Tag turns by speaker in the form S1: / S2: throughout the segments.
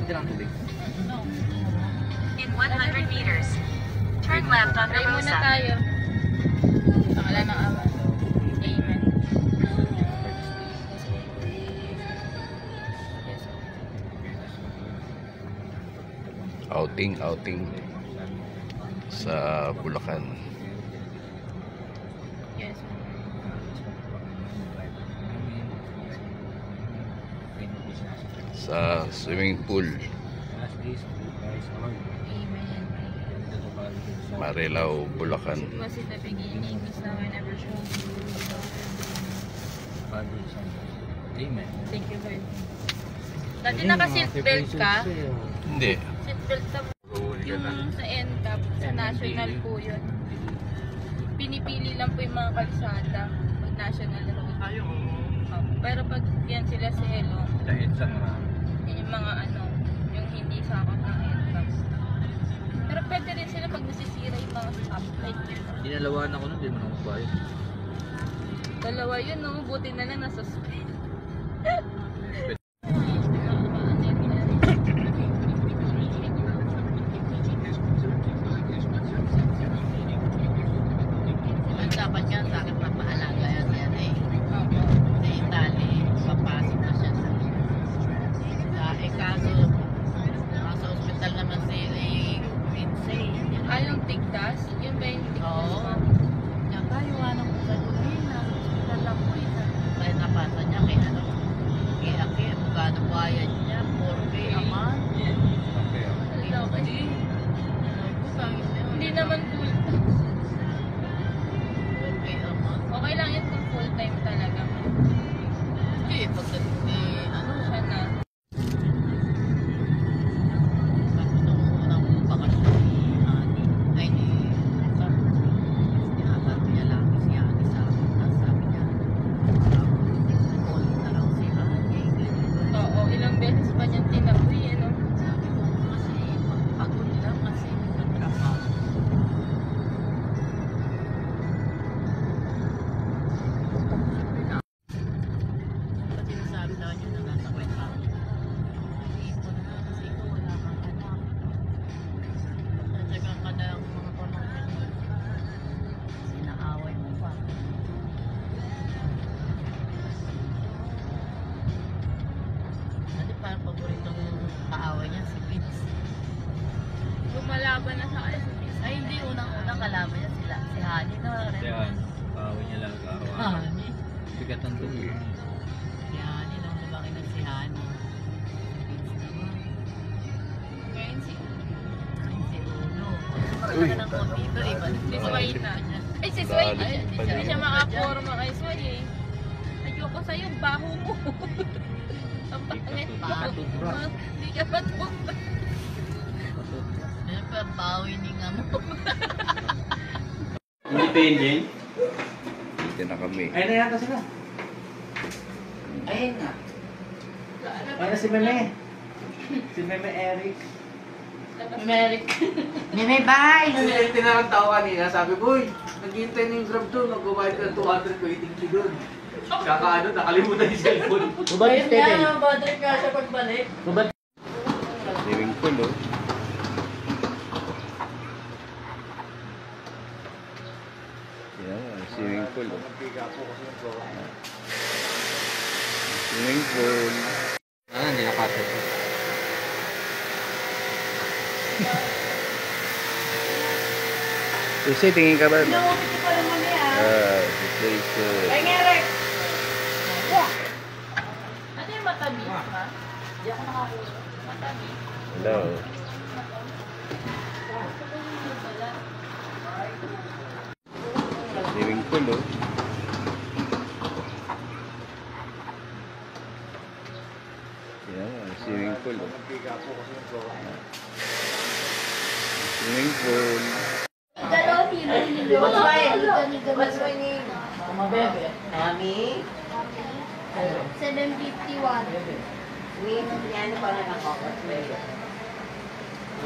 S1: Hindi lang tubig.
S2: In 100 meters, turn left on
S3: Try muna
S2: Hermosa.
S3: tayo. Wala nang awa. Amen.
S4: Outing sa Bulacan.
S3: Yes.
S4: Sa swimming pool,
S3: Amen.
S4: Marilao, Bulacan.
S3: Was it the beginning? Is now and ever shall be.
S1: Amen.
S3: Thank you, Lord. Dati naka-seatbelt ka?
S4: Hindi.
S3: Seatbelt ka. Yung sa NCAP, sa national po yun. Pinipili lang po yung mga kalsada pag national road. Pero pag yan sila sa Elo,
S1: Dahil sa mga
S3: yun yung mga ano, yung hindi sakot ng NCAP. Pero pwede rin sila pag nasisira yung mga stoplight.
S1: dinalawan ako nun, di mo na magbayad.
S3: Dalawa yun, no? Buti na lang nasuspend.
S5: Dapat nga sa akin papaalaga yan eh. Sa Italy, papasok na siya kaso nasa hospital naman si insane.
S3: Yung tigtas? Yun ba yung tigtas?
S5: Oo. Yan ba, yung anong saguhin na hospital lang po isa. Kaya napasa niya kay ano, kay Aki, magkano bayad niya, 4K a month.
S3: Hindi naman full.
S5: 4K a month.
S3: Okay lang yun kung full time talaga.
S5: Hindi, pag ano,
S3: Siya na.
S5: tapos nung unang bakasyon ni Ani, ay ni Sir, tinatanong niya lang si Ani sa akin. Tapos sabi niya, call na lang si Ani.
S3: Oo, ilang beses pa niyang tinapoy, ano?
S5: Sabi ko, kasi pagod lang kasi nagtrabaho. Kasi nasabi daw niya na nasa kwenta. Iipon na kasi ikaw wala kang anak. Tatsagan ka na ang mga pamangkin mo. Sinaaway mo pa. Dati parang paboritong kaaway niya si Vince.
S3: Lumalaban na sa SB.
S5: Ay hindi, unang-unang kalaban niya sila. Si Hani na rin.
S1: Kaya, kawin niya lang araw-araw.
S5: Hani.
S1: Bigat ang dugo.
S5: Si Hani nung lumaki na si Hani. Si Vince naman.
S3: Ngayon si
S5: Si Uno. Pagkaka ng computer, iba din
S3: Si
S5: ba?
S3: Sway na. Ay, si Sway.
S4: Lalim pa
S3: Hindi
S4: niya.
S3: siya makaporma kay Sway eh. Ayoko sa'yo, baho mo. Ang pangit mo.
S5: Patubra.
S3: Hindi ka patubra.
S5: Pero bawi ni nga mo.
S1: Independent?
S4: Dito na kami.
S1: Ayun na yata sila. Ayun na. Ayun na si Meme. Si Meme Eric.
S5: Merrick. Meme, bye!
S1: Kasi tinarang tao kanina, sabi ko, uy, naghihintay na yung grab doon, magbabayad ka ng 220 doon. Kakaano, nakalimutan yung cellphone.
S5: Ayun nga, badrik nga siya pagbalik.
S4: Swimming pool, oh. Yan, swimming pool, oh. Swimming pool.
S1: Hindi nakasap.
S4: Susi, tingin ka ba?
S5: Pinangupit ko pa naman yan.
S4: Si Susi.
S5: Ay, Eric!
S3: Ano yung matamis ba?
S5: Hindi ako nakakuha.
S3: Matamis.
S4: Hello. Swimming pool, oh. Yan, swimming pool, oh. Swimming pool.
S5: What's my name? Mabebe. Mami?
S6: 751.
S5: Wait, yan pa rin ako.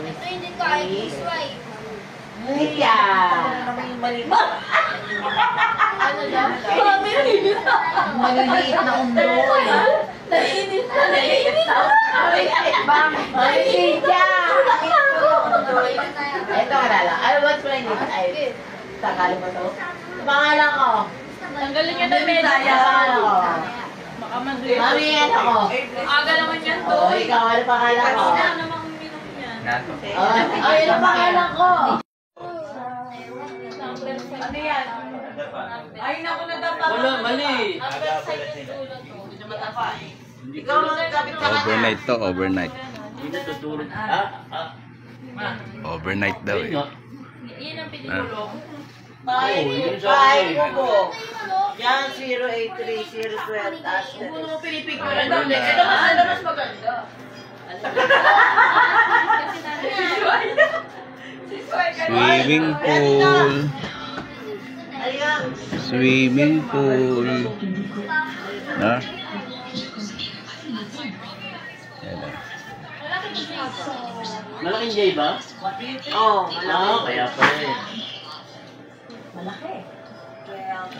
S6: Ito hindi ko ay swipe.
S5: Iya! Mali ba?
S6: Ano daw?
S5: Maliliit na undo. Naiinit na. Naiinit na. Bakit ba? Panitia! Ito ka na lang. Ano what's my name? Ay, sakali mo to. Pangalan ko.
S3: Tanggalin nyo na medyo.
S5: Pangalan ko.
S3: Baka mag-react.
S5: Mami, yan ako.
S3: Aga naman yan to.
S5: Oh, ikaw, ano pangalan ko?
S3: Ano namang uminom yan?
S1: Nato.
S5: Oh, yun ang pangalan ko.
S3: Ano yan? Ay, naku na dapat.
S1: Wala, mali.
S3: Number side yung dulo to. Medyo matapa eh.
S5: Ikaw magkapit ka na.
S4: Overnight to, overnight.
S1: Hindi tutulog.
S4: Overnight daw eh.
S3: Yan ang pinitulong.
S5: Five kubo. Yan, 083, 012, taas na.
S3: Kung mo pinipicture daw, ano mas maganda?
S4: Swimming pool.
S5: Ayan.
S4: Swimming pool. Ha? Yan na.
S1: Malaking J ba?
S5: Oh,
S1: Kaya pala eh.
S5: malaki.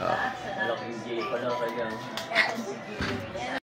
S4: Ah.
S1: Malaking J pala kaya.